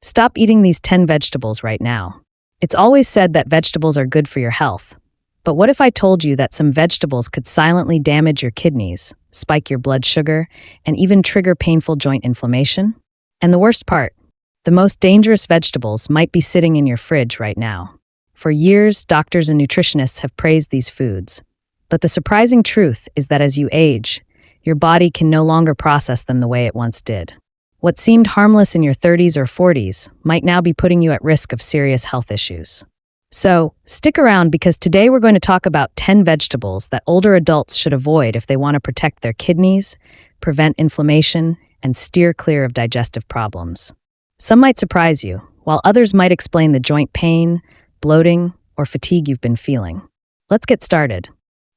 Stop eating these 10 vegetables right now. It's always said that vegetables are good for your health. But what if I told you that some vegetables could silently damage your kidneys, spike your blood sugar, and even trigger painful joint inflammation? And the worst part, the most dangerous vegetables might be sitting in your fridge right now. For years, doctors and nutritionists have praised these foods. But the surprising truth is that as you age, your body can no longer process them the way it once did. What seemed harmless in your 30s or 40s might now be putting you at risk of serious health issues. So, stick around because today we're going to talk about 10 vegetables that older adults should avoid if they want to protect their kidneys, prevent inflammation, and steer clear of digestive problems. Some might surprise you, while others might explain the joint pain, bloating, or fatigue you've been feeling. Let's get started.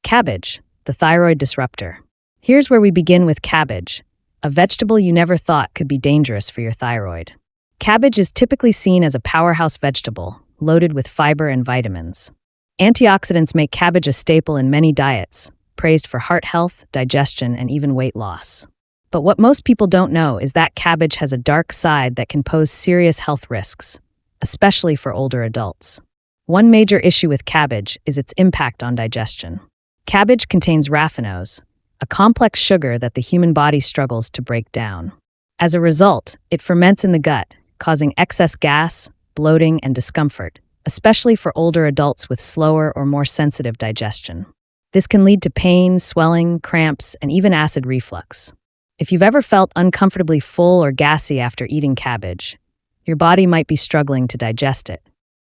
Cabbage, the thyroid disruptor. Here's where we begin with cabbage, a vegetable you never thought could be dangerous for your thyroid. Cabbage is typically seen as a powerhouse vegetable, loaded with fiber and vitamins. Antioxidants make cabbage a staple in many diets, praised for heart health, digestion, and even weight loss. But what most people don't know is that cabbage has a dark side that can pose serious health risks, especially for older adults. One major issue with cabbage is its impact on digestion. Cabbage contains raffinose, a complex sugar that the human body struggles to break down. As a result, it ferments in the gut, causing excess gas, bloating, and discomfort, especially for older adults with slower or more sensitive digestion. This can lead to pain, swelling, cramps, and even acid reflux. If you've ever felt uncomfortably full or gassy after eating cabbage, your body might be struggling to digest it.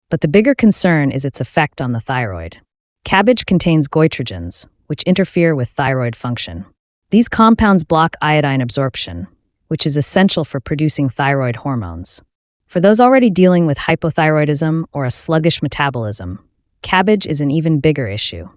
But the bigger concern is its effect on the thyroid. Cabbage contains goitrogens, which interfere with thyroid function. These compounds block iodine absorption, which is essential for producing thyroid hormones. For those already dealing with hypothyroidism or a sluggish metabolism, cabbage is an even bigger issue.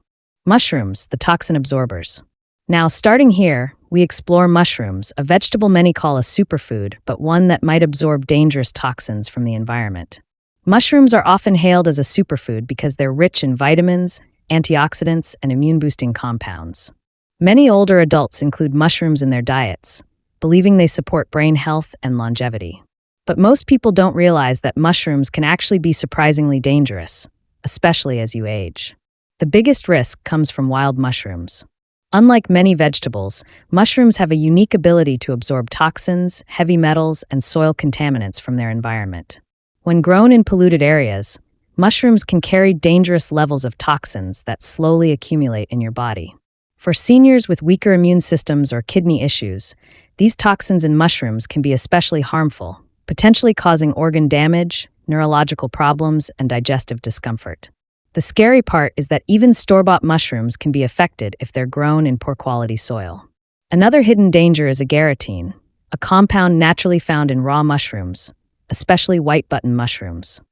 Mushrooms, the toxin absorbers. Now, starting here, we explore mushrooms, a vegetable many call a superfood, but one that might absorb dangerous toxins from the environment. Mushrooms are often hailed as a superfood because they're rich in vitamins, antioxidants, and immune-boosting compounds. Many older adults include mushrooms in their diets, believing they support brain health and longevity. But most people don't realize that mushrooms can actually be surprisingly dangerous, especially as you age. The biggest risk comes from wild mushrooms. Unlike many vegetables, mushrooms have a unique ability to absorb toxins, heavy metals, and soil contaminants from their environment. When grown in polluted areas, mushrooms can carry dangerous levels of toxins that slowly accumulate in your body. For seniors with weaker immune systems or kidney issues, these toxins in mushrooms can be especially harmful, potentially causing organ damage, neurological problems, and digestive discomfort. The scary part is that even store-bought mushrooms can be affected if they're grown in poor-quality soil. Another hidden danger is agarotine, a compound naturally found in raw mushrooms, especially white button mushrooms.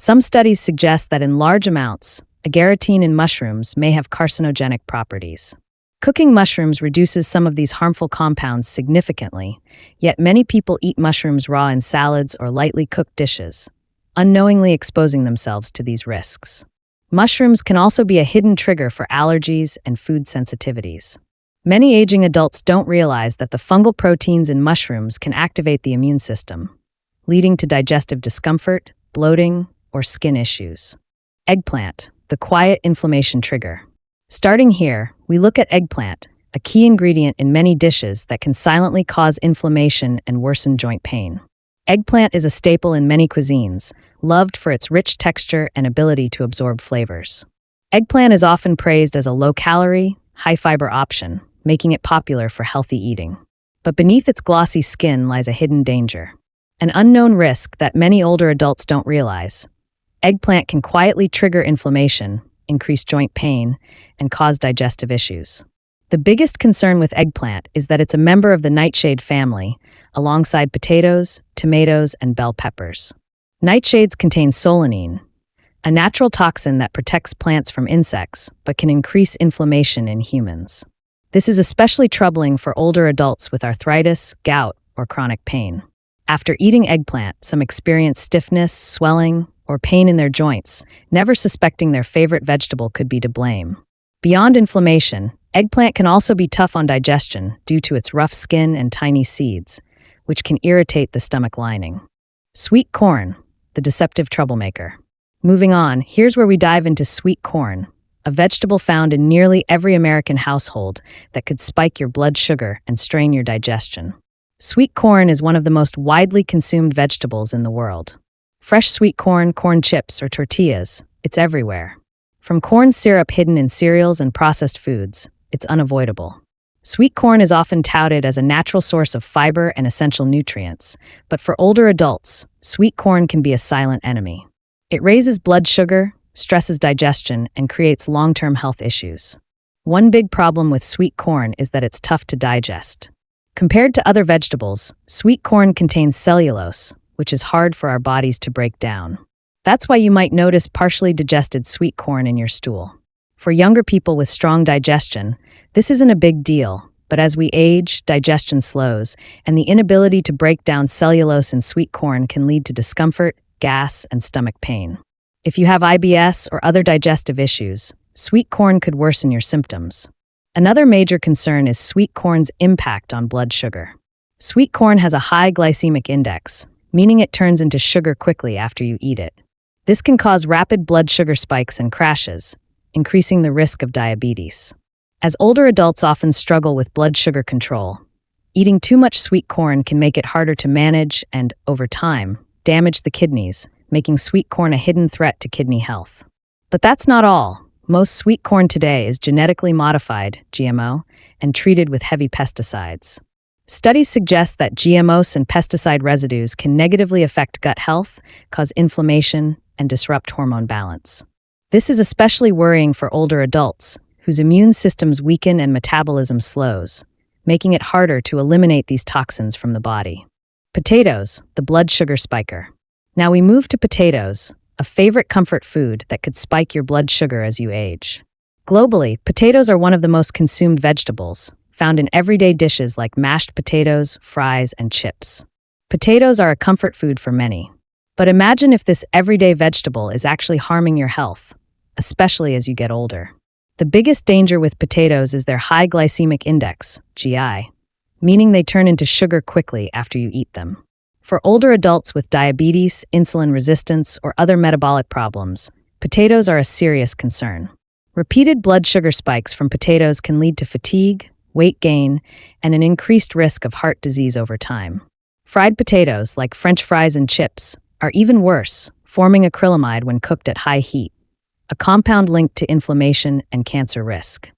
Some studies suggest that in large amounts, agarotine in mushrooms may have carcinogenic properties. Cooking mushrooms reduces some of these harmful compounds significantly, yet many people eat mushrooms raw in salads or lightly cooked dishes, unknowingly exposing themselves to these risks. Mushrooms can also be a hidden trigger for allergies and food sensitivities. Many aging adults don't realize that the fungal proteins in mushrooms can activate the immune system, leading to digestive discomfort, bloating, or skin issues. Eggplant, the quiet inflammation trigger. Starting here, we look at eggplant, a key ingredient in many dishes that can silently cause inflammation and worsen joint pain. Eggplant is a staple in many cuisines, loved for its rich texture and ability to absorb flavors. Eggplant is often praised as a low-calorie, high-fiber option, making it popular for healthy eating. But beneath its glossy skin lies a hidden danger, an unknown risk that many older adults don't realize. Eggplant can quietly trigger inflammation, increase joint pain, and cause digestive issues. The biggest concern with eggplant is that it's a member of the nightshade family, alongside potatoes, tomatoes, and bell peppers. Nightshades contain solanine, a natural toxin that protects plants from insects, but can increase inflammation in humans. This is especially troubling for older adults with arthritis, gout, or chronic pain. After eating eggplant, some experience stiffness, swelling, or pain in their joints, never suspecting their favorite vegetable could be to blame. Beyond inflammation, eggplant can also be tough on digestion due to its rough skin and tiny seeds, which can irritate the stomach lining. Sweet corn, the deceptive troublemaker. Moving on, here's where we dive into sweet corn, a vegetable found in nearly every American household that could spike your blood sugar and strain your digestion. Sweet corn is one of the most widely consumed vegetables in the world. Fresh sweet corn, corn chips, or tortillas, it's everywhere. From corn syrup hidden in cereals and processed foods, it's unavoidable. Sweet corn is often touted as a natural source of fiber and essential nutrients, but for older adults, sweet corn can be a silent enemy. It raises blood sugar, stresses digestion, and creates long-term health issues. One big problem with sweet corn is that it's tough to digest. Compared to other vegetables, sweet corn contains cellulose, which is hard for our bodies to break down. That's why you might notice partially digested sweet corn in your stool. For younger people with strong digestion, this isn't a big deal, but as we age, digestion slows, and the inability to break down cellulose in sweet corn can lead to discomfort, gas, and stomach pain. If you have IBS or other digestive issues, sweet corn could worsen your symptoms. Another major concern is sweet corn's impact on blood sugar. Sweet corn has a high glycemic index, meaning it turns into sugar quickly after you eat it. This can cause rapid blood sugar spikes and crashes, increasing the risk of diabetes. As older adults often struggle with blood sugar control, eating too much sweet corn can make it harder to manage and, over time, damage the kidneys, making sweet corn a hidden threat to kidney health. But that's not all. Most sweet corn today is genetically modified, GMO, and treated with heavy pesticides. Studies suggest that GMOs and pesticide residues can negatively affect gut health, cause inflammation, and disrupt hormone balance. This is especially worrying for older adults, whose immune systems weaken and metabolism slows, making it harder to eliminate these toxins from the body. Potatoes, the blood sugar spiker. Now we move to potatoes, a favorite comfort food that could spike your blood sugar as you age. Globally, potatoes are one of the most consumed vegetables, found in everyday dishes like mashed potatoes, fries, and chips. Potatoes are a comfort food for many. But imagine if this everyday vegetable is actually harming your health, especially as you get older. The biggest danger with potatoes is their high glycemic index, GI, meaning they turn into sugar quickly after you eat them. For older adults with diabetes, insulin resistance, or other metabolic problems, potatoes are a serious concern. Repeated blood sugar spikes from potatoes can lead to fatigue, weight gain, and an increased risk of heart disease over time. Fried potatoes, like French fries and chips, are even worse, forming acrylamide when cooked at high heat, a compound linked to inflammation and cancer risk.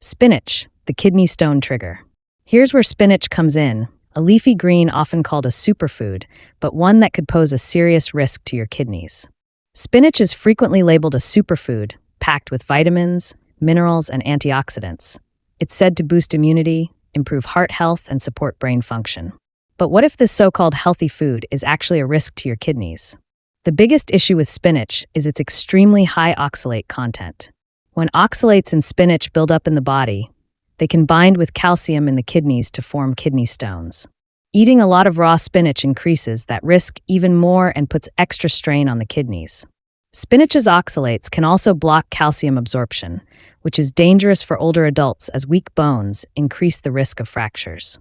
Spinach, the kidney stone trigger. Here's where spinach comes in, a leafy green often called a superfood, but one that could pose a serious risk to your kidneys. Spinach is frequently labeled a superfood, packed with vitamins, minerals, and antioxidants. It's said to boost immunity, improve heart health, and support brain function. But what if this so-called healthy food is actually a risk to your kidneys? The biggest issue with spinach is its extremely high oxalate content. When oxalates in spinach build up in the body, they can bind with calcium in the kidneys to form kidney stones. Eating a lot of raw spinach increases that risk even more and puts extra strain on the kidneys. Spinach's oxalates can also block calcium absorption, which is dangerous for older adults as weak bones increase the risk of fractures.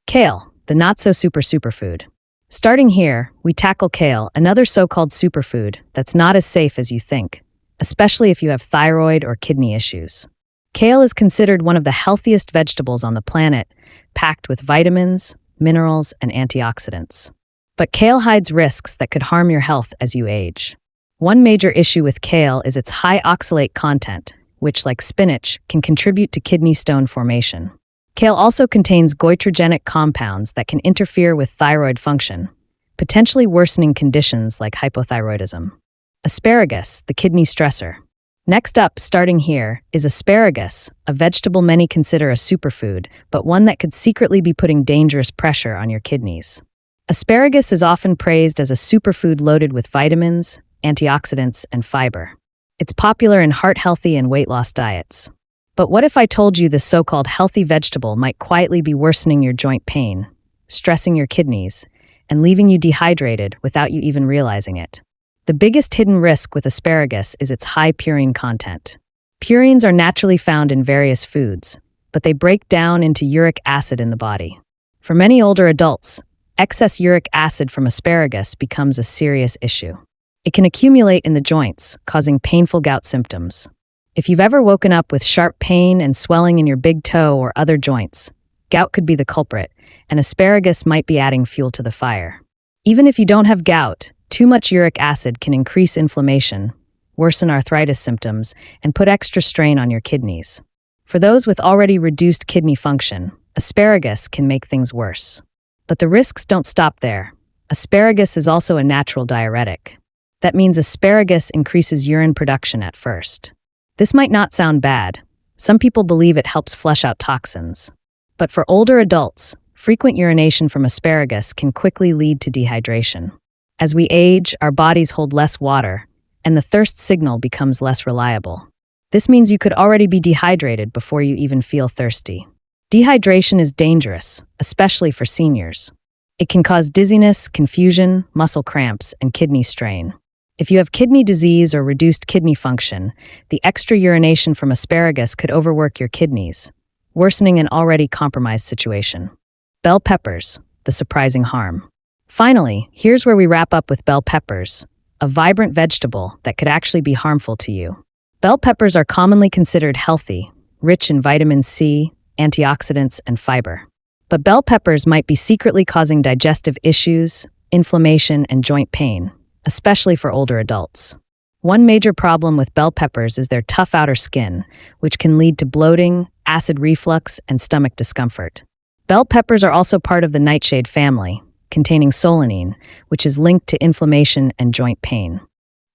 Kale, the not-so-superfood. Starting here, we tackle kale, another so-called superfood that's not as safe as you think, especially if you have thyroid or kidney issues. Kale is considered one of the healthiest vegetables on the planet, packed with vitamins, minerals, and antioxidants. But kale hides risks that could harm your health as you age. One major issue with kale is its high oxalate content, which, like spinach, can contribute to kidney stone formation. Kale also contains goitrogenic compounds that can interfere with thyroid function, potentially worsening conditions like hypothyroidism. Asparagus, the kidney stressor. Next up, starting here, is asparagus, a vegetable many consider a superfood, but one that could secretly be putting dangerous pressure on your kidneys. Asparagus is often praised as a superfood loaded with vitamins, antioxidants, and fiber. It's popular in heart-healthy and weight-loss diets. But what if I told you this so-called healthy vegetable might quietly be worsening your joint pain, stressing your kidneys, and leaving you dehydrated without you even realizing it? The biggest hidden risk with asparagus is its high purine content. Purines are naturally found in various foods, but they break down into uric acid in the body. For many older adults, excess uric acid from asparagus becomes a serious issue. It can accumulate in the joints, causing painful gout symptoms. If you've ever woken up with sharp pain and swelling in your big toe or other joints, gout could be the culprit, and asparagus might be adding fuel to the fire. Even if you don't have gout, too much uric acid can increase inflammation, worsen arthritis symptoms, and put extra strain on your kidneys. For those with already reduced kidney function, asparagus can make things worse. But the risks don't stop there. Asparagus is also a natural diuretic. That means asparagus increases urine production at first. This might not sound bad. Some people believe it helps flush out toxins. But for older adults, frequent urination from asparagus can quickly lead to dehydration. As we age, our bodies hold less water, and the thirst signal becomes less reliable. This means you could already be dehydrated before you even feel thirsty. Dehydration is dangerous, especially for seniors. It can cause dizziness, confusion, muscle cramps, and kidney strain. If you have kidney disease or reduced kidney function, the extra urination from asparagus could overwork your kidneys, worsening an already compromised situation. Bell peppers, the surprising harm. Finally, here's where we wrap up with bell peppers, a vibrant vegetable that could actually be harmful to you. Bell peppers are commonly considered healthy, rich in vitamin C, antioxidants, and fiber. But bell peppers might be secretly causing digestive issues, inflammation, and joint pain, especially for older adults. One major problem with bell peppers is their tough outer skin, which can lead to bloating, acid reflux, and stomach discomfort. Bell peppers are also part of the nightshade family, containing solanine, which is linked to inflammation and joint pain.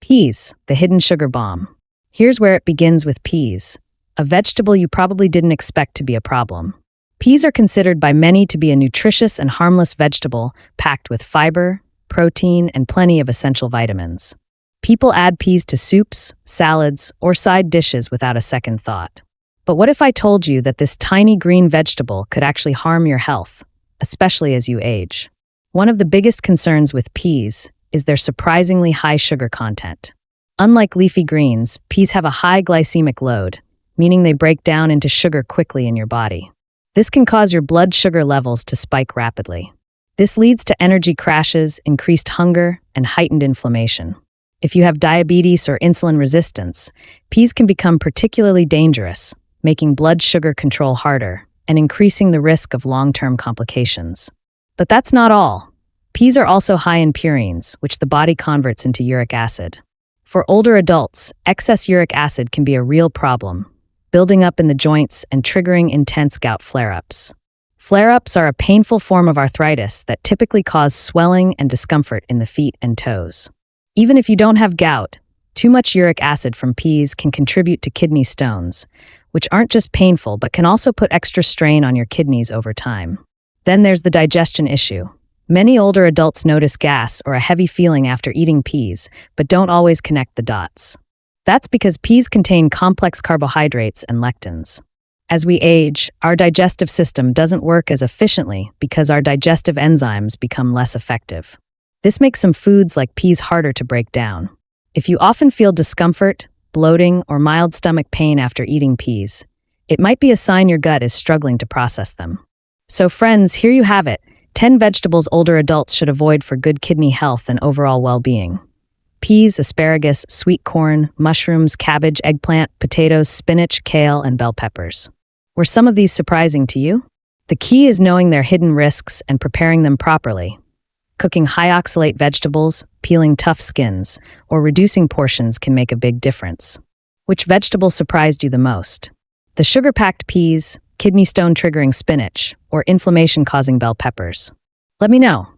Peas, the hidden sugar bomb. Here's where it begins with peas, a vegetable you probably didn't expect to be a problem. Peas are considered by many to be a nutritious and harmless vegetable packed with fiber, protein, and plenty of essential vitamins. People add peas to soups, salads, or side dishes without a second thought. But what if I told you that this tiny green vegetable could actually harm your health, especially as you age? One of the biggest concerns with peas is their surprisingly high sugar content. Unlike leafy greens, peas have a high glycemic load, meaning they break down into sugar quickly in your body. This can cause your blood sugar levels to spike rapidly. This leads to energy crashes, increased hunger, and heightened inflammation. If you have diabetes or insulin resistance, peas can become particularly dangerous, making blood sugar control harder and increasing the risk of long-term complications. But that's not all. Peas are also high in purines, which the body converts into uric acid. For older adults, excess uric acid can be a real problem, building up in the joints and triggering intense gout flare-ups. Flare-ups are a painful form of arthritis that typically cause swelling and discomfort in the feet and toes. Even if you don't have gout, too much uric acid from peas can contribute to kidney stones, which aren't just painful but can also put extra strain on your kidneys over time. Then there's the digestion issue. Many older adults notice gas or a heavy feeling after eating peas, but don't always connect the dots. That's because peas contain complex carbohydrates and lectins. As we age, our digestive system doesn't work as efficiently because our digestive enzymes become less effective. This makes some foods like peas harder to break down. If you often feel discomfort, bloating, or mild stomach pain after eating peas, it might be a sign your gut is struggling to process them. So friends, here you have it, 10 vegetables older adults should avoid for good kidney health and overall well-being. Peas, asparagus, sweet corn, mushrooms, cabbage, eggplant, potatoes, spinach, kale, and bell peppers. Were some of these surprising to you? The key is knowing their hidden risks and preparing them properly. Cooking high-oxalate vegetables, peeling tough skins, or reducing portions can make a big difference. Which vegetable surprised you the most? The sugar-packed peas, kidney stone-triggering spinach, or inflammation-causing bell peppers? Let me know.